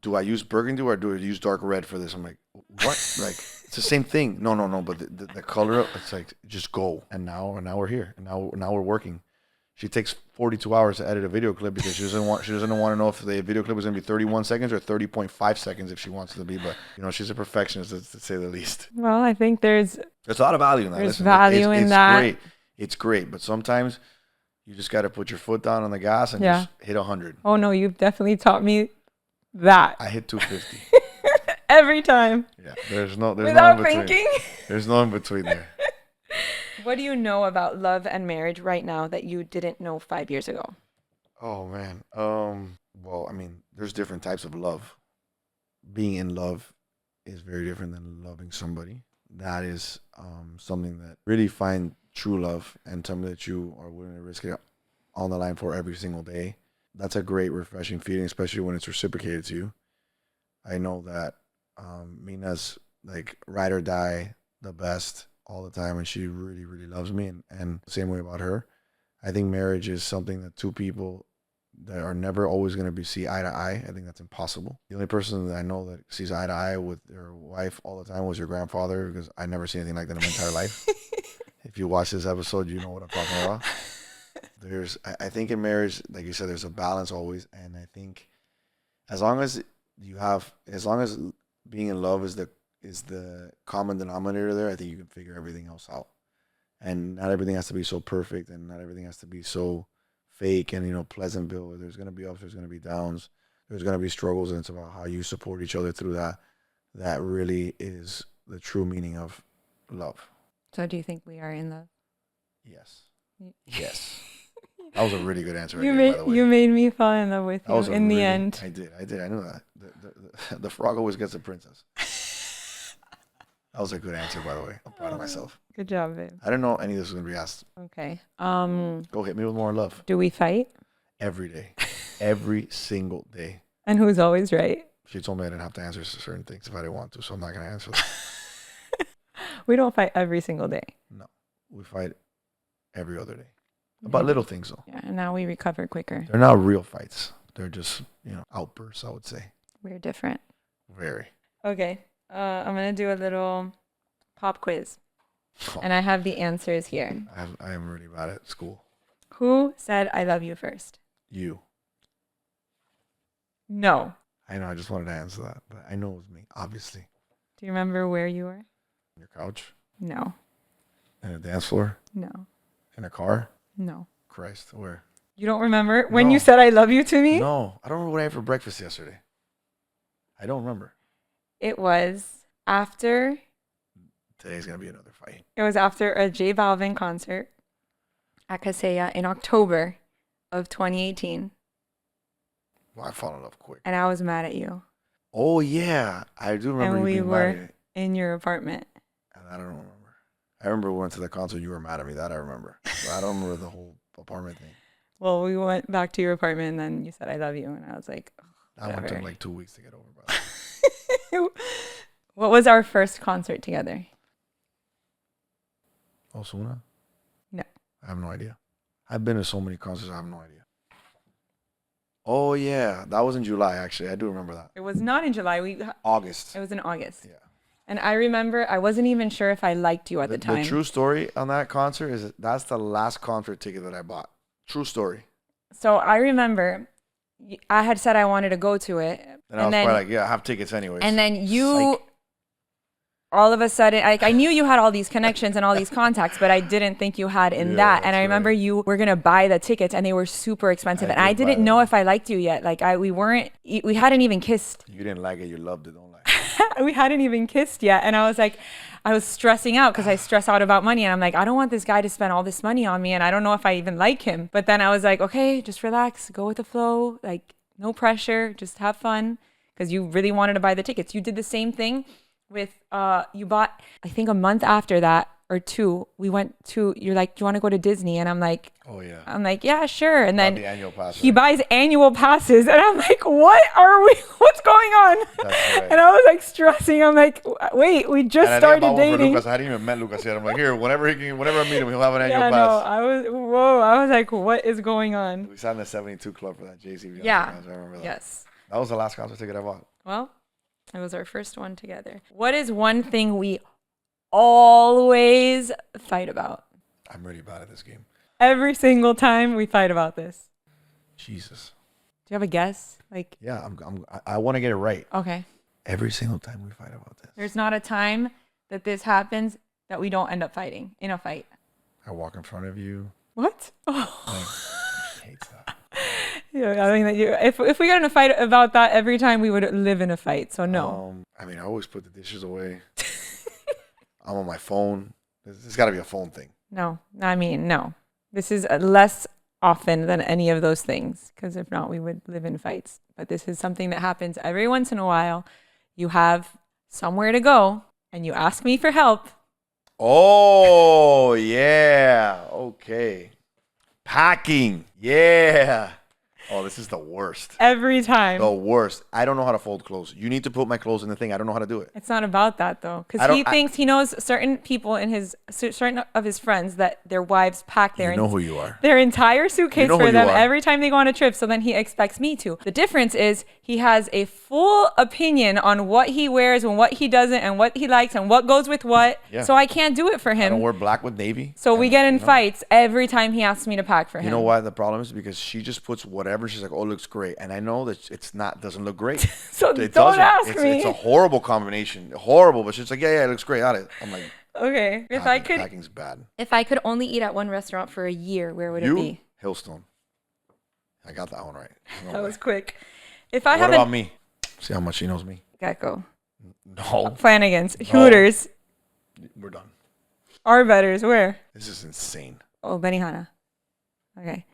do I use burgundy or do I use dark red for this? I'm like, what? Like It's the same thing. No. But the color, it's like just go. And now we're here. And now we're working. She takes 42 hours to edit a video clip because she doesn't want to know if the video clip is going to be 31 seconds or 30.5 seconds if she wants it to be. But she's a perfectionist to say the least. Well, I think there's a lot of value in that. There's value in that. Great. It's great, but sometimes you just got to put your foot down on the gas and just hit 100. Oh no, you've definitely taught me that. I hit 250 every time. Yeah, there's no without in between. thinking. There's no in between there. What do you know about love and marriage right now that you didn't know 5 years ago? Oh man. Well, I mean, there's different types of love. Being in love is very different than loving somebody. That is something that really find true love and something that you are willing to risk it on the line for every single day. That's a great, refreshing feeling, especially when it's reciprocated to you. I know that Mina's like ride or die, the best all the time, and she really, really loves me, and the same way about her. I think marriage is something that two people that are never always going to see eye to eye. I think that's impossible. The only person that I know that sees eye to eye with their wife all the time was your grandfather, because I never seen anything like that in my entire life. If you watch this episode, you know what I'm talking about. I think in marriage, like you said, there's a balance always, and I think as long as being in love is the common denominator there, I think you can figure everything else out. And not everything has to be so perfect, and not everything has to be so fake and Pleasantville. There's going to be ups, there's going to be downs, there's going to be struggles, and it's about how you support each other through that. That really is the true meaning of love. So do you think we are in love? Yes. Yes. That was a really good answer. You made me fall in love with you in the end. I did. I knew that. The frog always gets a princess. That was a good answer, by the way. I'm proud of myself. Good job, babe. I didn't know any of this was going to be asked. Okay. Go hit me with more love. Do we fight? Every day. Every single day. And who's always right? She told me I didn't have to answer certain things if I didn't want to, so I'm not going to answer that. We don't fight every single day. No. We fight every other day. About little things, though. Yeah, and now we recover quicker. They're not real fights. They're just, outbursts, I would say. We're different. Very. Okay. I'm going to do a little pop quiz. Oh. And I have the answers here. I am really bad at school. Who said I love you first? You. No. I know. I just wanted to answer that. But I know it was me, obviously. Do you remember where you were? On your couch? No. In a dance floor? No. In a car? No. Christ, where? You don't remember when you said I love you to me? No. I don't remember what I had for breakfast yesterday. I don't remember. It was after. Today's going to be another fight. It was after a J Balvin concert at Kaseya in October of 2018. Well, I fall in love quick. And I was mad at you. Oh, yeah. I do remember and you being mad at me. were in your apartment. And I don't remember. I remember we went to the concert. You were mad at me. That I remember. But I don't remember the whole apartment thing. Well, we went back to your apartment, and then you said, I love you. And I was like, that one took like 2 weeks to get over, brother. What was our first concert together? Osuna? No. I have no idea. I've been to so many concerts, I have no idea. Oh, yeah. That was in July, actually. I do remember that. It was not in July. August. It was in August. Yeah. And I remember I wasn't even sure if I liked you at the time. The true story on that concert is that's the last concert ticket that I bought. True story. So I remember I had said I wanted to go to it. And I was probably like, yeah, I have tickets anyways. And then you, all of a sudden, I knew you had all these connections and all these contacts, but I didn't think you had in that. And I remember you were going to buy the tickets and they were super expensive. And I didn't know if I liked you yet. Like we hadn't even kissed. You didn't like it. You loved it. Don't lie. We hadn't even kissed yet. And I was like, I was stressing out because I stress out about money. And I'm like, I don't want this guy to spend all this money on me. And I don't know if I even like him. But then I was like, okay, just relax, go with the flow. Like no pressure, just have fun. Because you really wanted to buy the tickets. You did the same thing with, you bought, I think a month after that or two, we went to, you're like, do you want to go to Disney? And I'm like, oh yeah. I'm like, yeah, sure. And then the annual pass, he buys annual passes. And I'm like, what's going on? That's right. And I was like stressing. I'm like, wait, we just started dating. Lucas. I hadn't even met Lucas yet. I'm like, here, whenever I meet him, he'll have an annual pass. No, I was like, what is going on? We sat in the 72 club for that Jay-Z. Yeah. I remember that. Yes. That was the last concert ticket I bought. Well, It was our first one together. What is one thing we always fight about? I'm really bad at this game. Every single time we fight about this. Jesus. Do you have a guess? Like, yeah, I want to get it right. Okay. Every single time we fight about this. There's not a time that this happens that we don't end up fighting in a fight. I walk in front of you. What? I hate that. Yeah, I mean, if we got in a fight about that every time, we would live in a fight. So no. I mean, I always put the dishes away. I'm on my phone. There's got to be a phone thing. No, I mean, no. This is less often than any of those things, because if not, we would live in fights. But this is something that happens every once in a while. You have somewhere to go, and you ask me for help. Oh, yeah. Okay. Packing. Yeah. Oh, this is the worst. Every time. The worst. I don't know how to fold clothes. You need to put my clothes in the thing. I don't know how to do it. It's not about that though, because he thinks he knows certain people in certain of his friends that their wives pack You know who you are. their entire suitcase You know for who you them are. every time they go on a trip. So then he expects me to. The difference is he has a full opinion on what he wears and what he doesn't and what he likes and what goes with what. Yeah. So I can't do it for I don't him. wear black with navy. So we get in fights every time he asks me to pack for him. You know why the problem is? Because she just puts whatever. She's like, oh, it looks great. And I know that doesn't look great. So It don't doesn't. ask me. It's a horrible combination. Horrible. But she's like, yeah, it looks great. I'm like, Okay. packing's bad. If I could only eat at one restaurant for a year, where would it be? Hillstone. I got that one right. No That way. was quick. If I What have about me? See how much she knows me? Gecko, No. Flanagan's, Hooters, We're done. Arbetter's, where? This is insane. Oh, Benihana. Okay.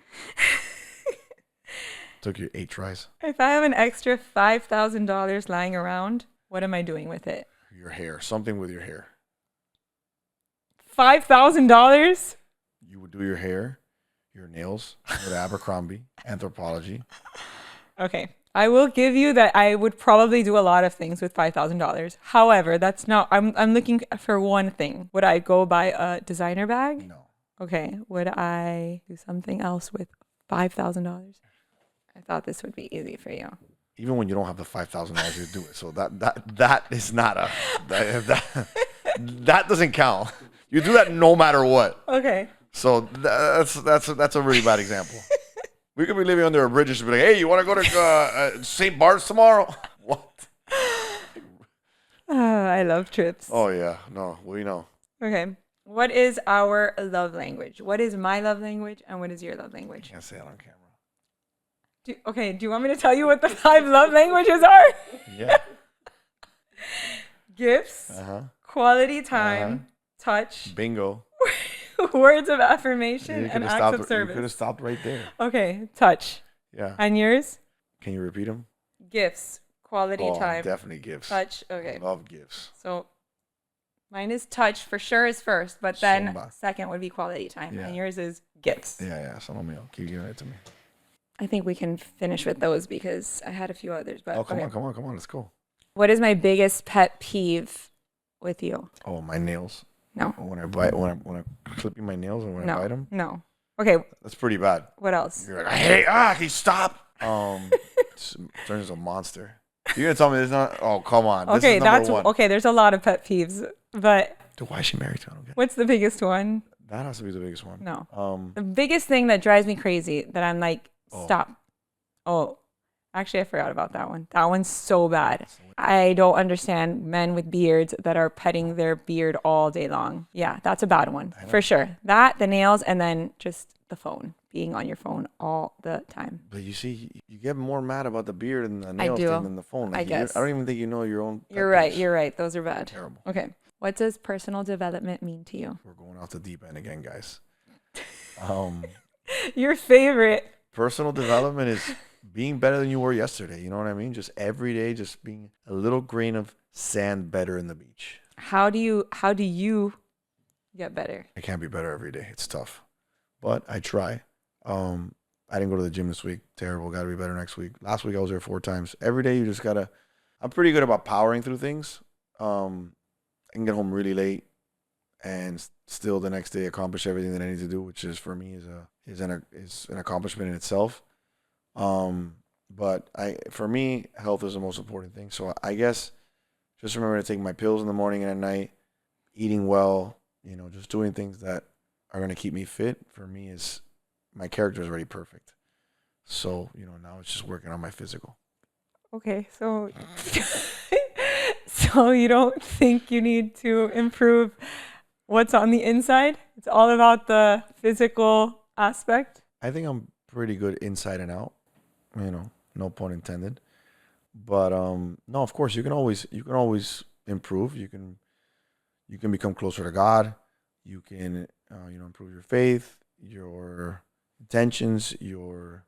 Took you 8 tries. If I have an extra $5,000 lying around, what am I doing with it? Your hair. Something with your hair. $5,000? You would do your hair, your nails, with Abercrombie, Anthropology. Okay. I will give you that I would probably do a lot of things with $5,000. However, that's not, I'm looking for one thing. Would I go buy a designer bag? No. Okay. Would I do something else with $5,000? I thought this would be easy for you. Even when you don't have the $5,000 to do it. So that is not that doesn't count. You do that no matter what. Okay. So that's a really bad example. We could be living under a bridge and just be like, hey, you want to go to St. Bart's tomorrow? What? I love trips. Oh, yeah. No, we know. Okay. What is our love language? What is my love language and what is your love language? Can't say it on camera. Do you want me to tell you what the 5 love languages are? Yeah. Gifts, Uh-huh. quality time, touch, Bingo. words of affirmation, You and could have acts stopped. of You service. could have stopped right there. Okay, touch. Yeah. And yours? Can you repeat them? Gifts, quality time, Definitely gifts. touch. Okay. Love gifts. So mine is touch for sure is first, but then second would be quality time. Yeah. And yours is gifts. Yeah. Some me. Keep giving it to me. I think we can finish with those because I had a few others. But Come on. Let's go. What is my biggest pet peeve with you? Oh, my nails. No. When I clipping my nails and when I bite them. No. Okay. That's pretty bad. What else? You're like, hey, can you stop? Turns into a monster. You're gonna tell me there's not? Oh, come on. Okay, this is number one. okay. There's a lot of pet peeves, but Dude, why is she married to? I don't get it. what's the biggest one? That has to be the biggest one. No. The biggest thing that drives me crazy that I'm like, stop. Oh, actually, I forgot about that one. That one's so bad. I don't understand men with beards that are petting their beard all day long. Yeah, that's a bad one for sure. That, the nails, and then just the phone, being on your phone all the time. But you see, you get more mad about the beard and the nails do. than the phone. Like, I guess. I don't even think you know your own. pet You're right. peeves. You're right. Those are bad. Terrible. Okay. What does personal development mean to you? We're going off the deep end again, guys. Your favorite. Personal development is being better than you were yesterday. You know what I mean? Just every day, just being a little grain of sand better in the beach. How do you get better? I can't be better every day. It's tough, but I try. I didn't go to the gym this week. Terrible. Got to be better next week. Last week I was there 4 times. Every day you just gotta. I'm pretty good about powering through things. I can get home really late, and still the next day accomplish everything that I need to do, which is for me is an accomplishment in itself. But for me, health is the most important thing. So I guess Just remember to take my pills in the morning and at night, eating well, just doing things that are going to keep me fit. For me, is my character is already perfect. So, now it's just working on my physical. Okay, so so you don't think you need to improve what's on the inside? It's all about the physical aspect. I think I'm pretty good inside and out, no pun intended. But no, of course you can always improve. You can become closer to God. You can improve your faith, your intentions, your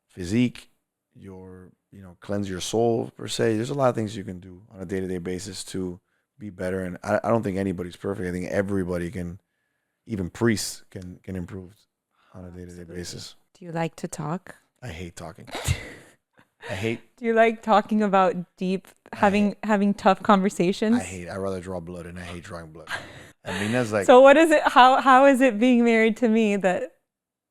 physique, your cleanse your soul per se. There's a lot of things you can do on a day-to-day basis to be better. And I don't think anybody's perfect. I think everybody can, even priests can improve on a day-to-day basis. Do you like to talk? I hate talking. Do you like talking about deep, having tough conversations? I'd rather draw blood, and I hate drawing blood. I mean, that's like. So what is it? How is it being married to me that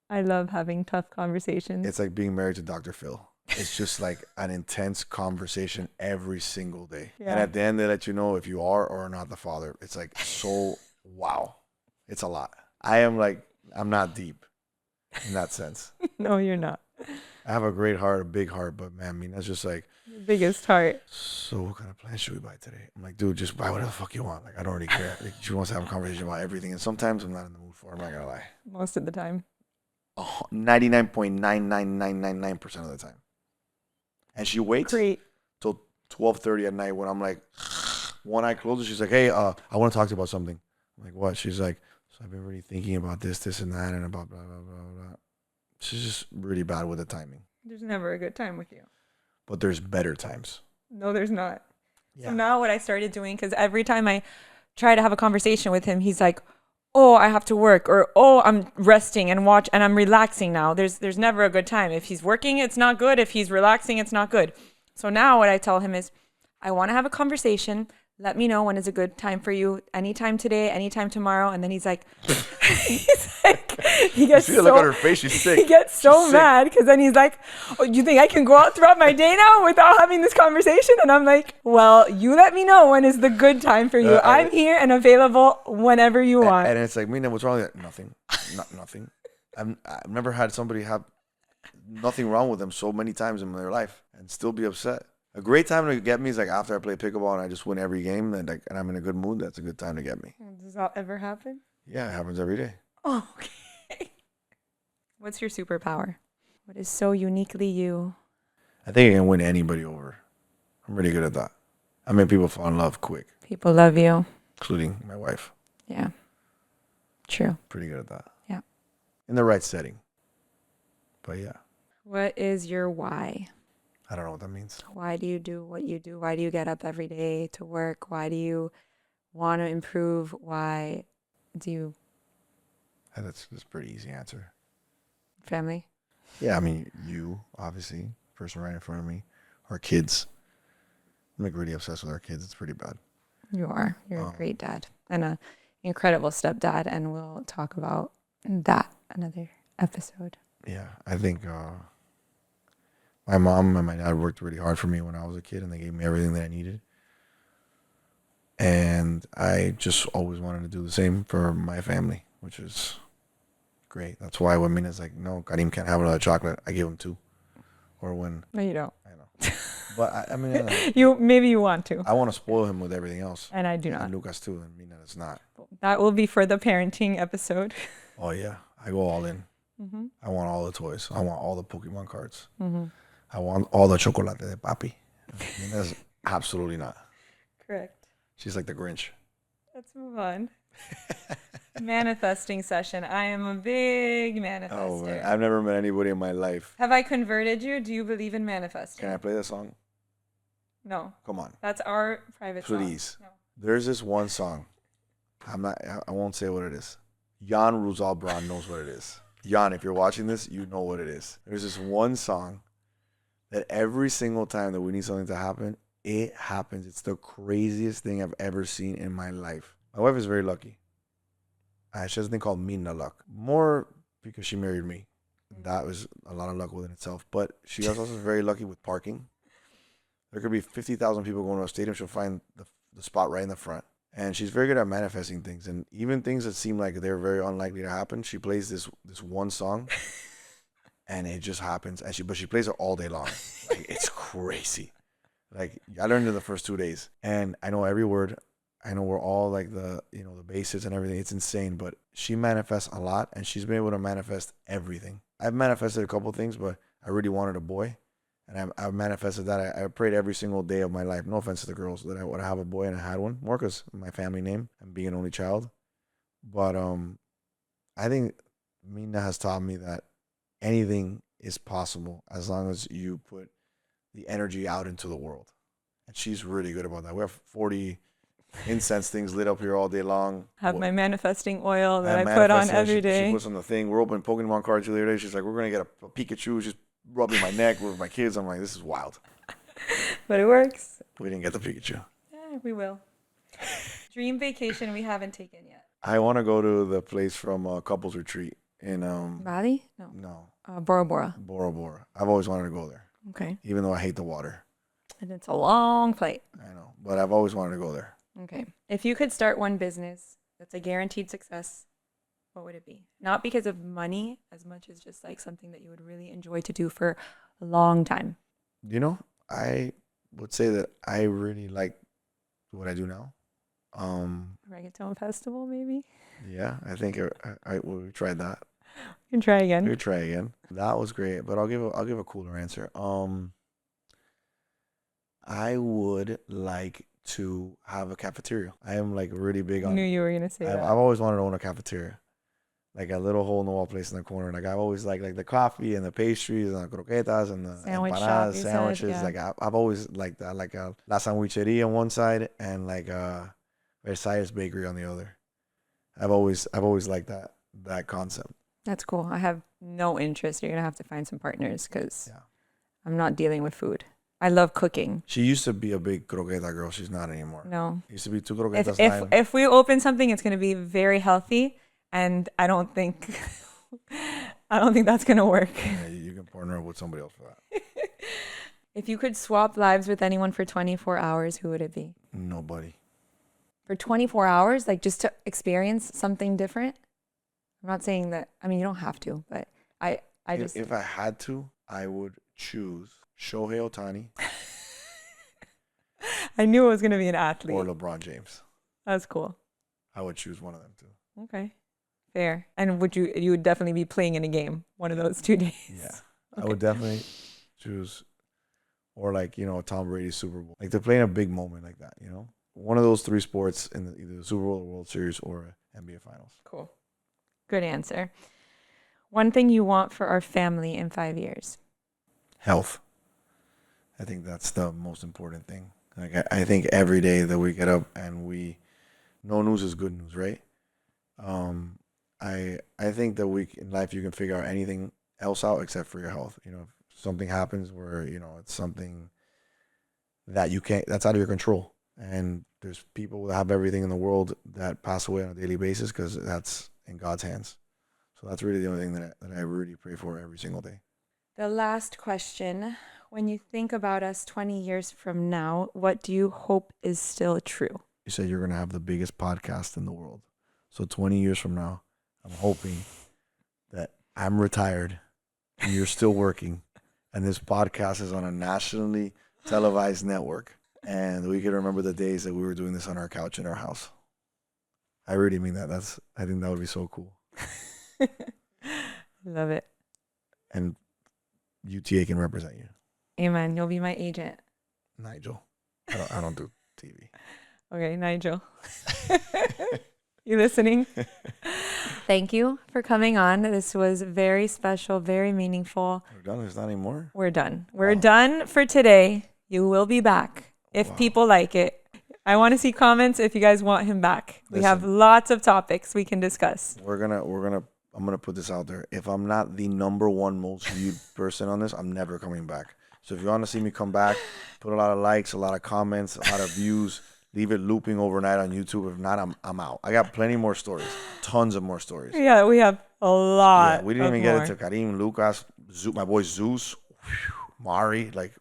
I love having tough conversations? It's like being married to Dr. Phil. It's just like an intense conversation every single day. Yeah. And at the end, they let you know if you are or are not the father. It's like so, wow. It's a lot. I'm not deep in that sense. No, you're not. I have a great heart, a big heart, but man, that's just like. Your biggest heart. So what kind of plans should we buy today? I'm like, dude, just buy whatever the fuck you want. Like, I don't really care. Like, she wants to have a conversation about everything. And sometimes I'm not in the mood for it. I'm not going to lie. Most of the time. 99.99999% of the time. And she waits till 12:30 at night when I'm like, one eye closed. She's like, hey, I want to talk to you about something. I'm like, what? She's like, so I've been really thinking about this and that and about blah, blah, blah, blah. She's just really bad with the timing. There's never a good time with you. But there's better times. No, there's not. Yeah. So now what I started doing, because every time I try to have a conversation with him, he's like, oh, I have to work, or oh, I'm resting and I'm relaxing now. There's never a good time. If he's working, it's not good. If he's relaxing, it's not good. So now what I tell him is, I want to have a conversation. Let me know when is a good time for you. Anytime today, anytime tomorrow. And then he gets see the look on her face. She's sick. He gets so mad because then he's like, oh, you think I can go out throughout my day now without having this conversation? And I'm like, well, you let me know when is the good time for you. I'm here and available whenever you want. And it's like, Mina, what's wrong with that? Nothing. Nothing. I've never had somebody have nothing wrong with them so many times in their life and still be upset. A great time to get me is like after I play pickleball and I just win every game and I'm in a good mood. That's a good time to get me. Does that ever happen? Yeah, it happens every day. Oh, okay. What's your superpower? What is so uniquely you? I think I can win anybody over. I'm really good at that. I make people fall in love quick. People love you. Including my wife. Yeah. True. Pretty good at that. Yeah. In the right setting. But yeah. What is your why? I don't know what that means. Why do you do what you do? Why do you get up every day to work? Why do you want to improve? Why do you... That's a pretty easy answer. Family? Yeah, I mean, you, obviously, person right in front of me. Our kids. I'm like really obsessed with our kids. It's pretty bad. You are. You're a great dad and an incredible stepdad. And we'll talk about that another episode. Yeah, I think my mom and my dad worked really hard for me when I was a kid, and they gave me everything that I needed. And I just always wanted to do the same for my family, which is great. That's why when Mina's like, no, Karim can't have another chocolate, I give him 2. Or when... No, you don't. I know. But I mean... Maybe you want to. I want to spoil him with everything else. And I do not. And Lucas too, and Mina does not. That will be for the parenting episode. Oh, yeah. I go all in. Mm-hmm. I want all the toys. I want all the Pokemon cards. Mm-hmm. I want all the chocolate de papi. Mina's absolutely not. Correct. She's like the Grinch. Let's move on. Manifesting session. I am a big manifester. Oh, man. I've never met anybody in my life. Have I converted you? Do you believe in manifesting? Can I play that song? No. Come on. That's our private song. Please. No. There's this one song. I won't say what it is. Jan Ruzal Braun knows what it is. Jan, if you're watching this, you know what it is. There's this one song that every single time that we need something to happen, it happens. It's the craziest thing I've ever seen in my life. My wife is very lucky. She has a thing called Mina luck. More because she married me. That was a lot of luck within itself. But she also is very lucky with parking. There could be 50,000 people going to a stadium. She'll find the spot right in the front. And she's very good at manifesting things. And even things that seem like they're very unlikely to happen, she plays this one song, and it just happens. But she plays it all day long. Like, it's crazy. Like, I learned it the first 2 days, and I know every word. I know we're all like the bases and everything. It's insane, but she manifests a lot, and she's been able to manifest everything. I've manifested a couple of things, but I really wanted a boy. And I've manifested that. I prayed every single day of my life. No offense to the girls, that I would have a boy, and I had one. More because my family name and being an only child. But I think Mina has taught me that anything is possible as long as you put the energy out into the world. And she's really good about that. We have 40 incense things lit up here all day long. Have my manifesting oil that I put on every day. She puts on the thing. We're opening Pokemon cards the other day. She's like, we're going to get a Pikachu. She's rubbing my neck with my kids. I'm like, this is wild. But it works. We didn't get the Pikachu. Yeah, we will. Dream vacation we haven't taken yet. I want to go to the place from Couples Retreat in Bali? No. Bora Bora. Bora Bora. I've always wanted to go there. Okay. Even though I hate the water. And it's a long flight. I know, but I've always wanted to go there. Okay. If you could start one business that's a guaranteed success, what would it be? Not because of money as much as just like something that you would really enjoy to do for a long time. You know, I would say that I really like what I do now. Reggaeton festival, maybe? Yeah, I think we tried that. We can try again. We'll try again. That was great, but I'll give a cooler answer. I would like to have a cafeteria. I am like really big on. I knew you were gonna say that. I've always wanted to own a cafeteria, like a little hole in the wall place in the corner. Like I've always like the coffee and the pastries and the croquetas and the empanadas, sandwiches. Yeah. Like I've always liked that. Like a La Sandwicheria on one side and like a Versailles Bakery on the other. I've always liked that concept. That's cool. I have no interest. You're gonna have to find some partners because I'm not dealing with food. I love cooking. She used to be a big croqueta girl. She's not anymore. No. Used to be 2 croquetas. If we open something, it's gonna be very healthy, and I don't think that's gonna work. Yeah, you can partner up with somebody else for that. If you could swap lives with anyone for 24 hours, who would it be? Nobody. For 24 hours, like just to experience something different? I'm not saying that. I mean, you don't have to, but I just. If I had to, I would choose Shohei Ohtani. I knew it was going to be an athlete. Or LeBron James. That's cool. I would choose one of them too. Okay. Fair. And you would definitely be playing in a game one of those 2 days. Yeah. Okay. I would definitely choose, or like, Tom Brady's Super Bowl. Like to play in a big moment like that, One of those 3 sports in either the Super Bowl or World Series or NBA Finals. Cool. Good answer. One thing you want for our family in 5 years? Health. I think that's the most important thing. Like I think every day that we get up and no news is good news, right? I think that in life you can figure out anything else out except for your health. If something happens where it's something that you can't, that's out of your control. And there's people that have everything in the world that pass away on a daily basis because that's in God's hands. So that's really the only thing that I really pray for every single day. The last question. When you think about us 20 years from now, what do you hope is still true? You said you're going to have the biggest podcast in the world. So 20 years from now, I'm hoping that I'm retired and you're still working and this podcast is on a nationally televised network and we can remember the days that we were doing this on our couch in our house. I really mean that. I think that would be so cool. Love it. And UTA can represent you. Amen. You'll be my agent. Nigel. I don't do TV. Okay, Nigel. You listening? Thank you for coming on. This was very special, very meaningful. We're done? There's not any more? We're done. We're done for today. You will be back if people like it. I want to see comments if you guys want him back. We have lots of topics we can discuss. I'm gonna put this out there. If I'm not the #1 most viewed person on this, I'm never coming back. So if you want to see me come back, put a lot of likes, a lot of comments, a lot of views, leave it looping overnight on YouTube. If not, I'm out. I got plenty more stories, tons of more stories. Yeah, we have a lot. Yeah, we didn't even get into Karim, Lucas, my boy Zeus, Mari, like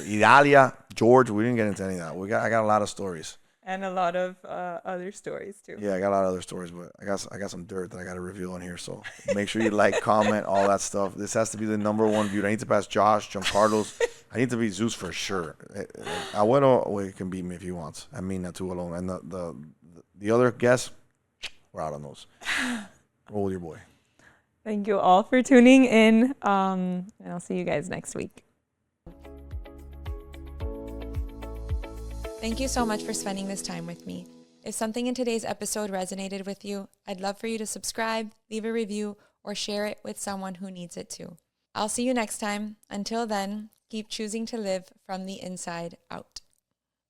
Idalia, George, we didn't get into any of that. I got a lot of stories. And a lot of other stories too. Yeah, I got a lot of other stories, but I got some dirt that I got to reveal on here. So make sure you like, comment, all that stuff. This has to be the #1 viewed. I need to pass Josh, Giancarlo's. I need to beat Zeus for sure. Abuelo can beat me if he wants. I mean that too alone. And the other guests, we're out on those. Roll with your boy. Thank you all for tuning in, and I'll see you guys next week. Thank you so much for spending this time with me. If something in today's episode resonated with you, I'd love for you to subscribe, leave a review, or share it with someone who needs it too. I'll see you next time. Until then, keep choosing to live from the inside out.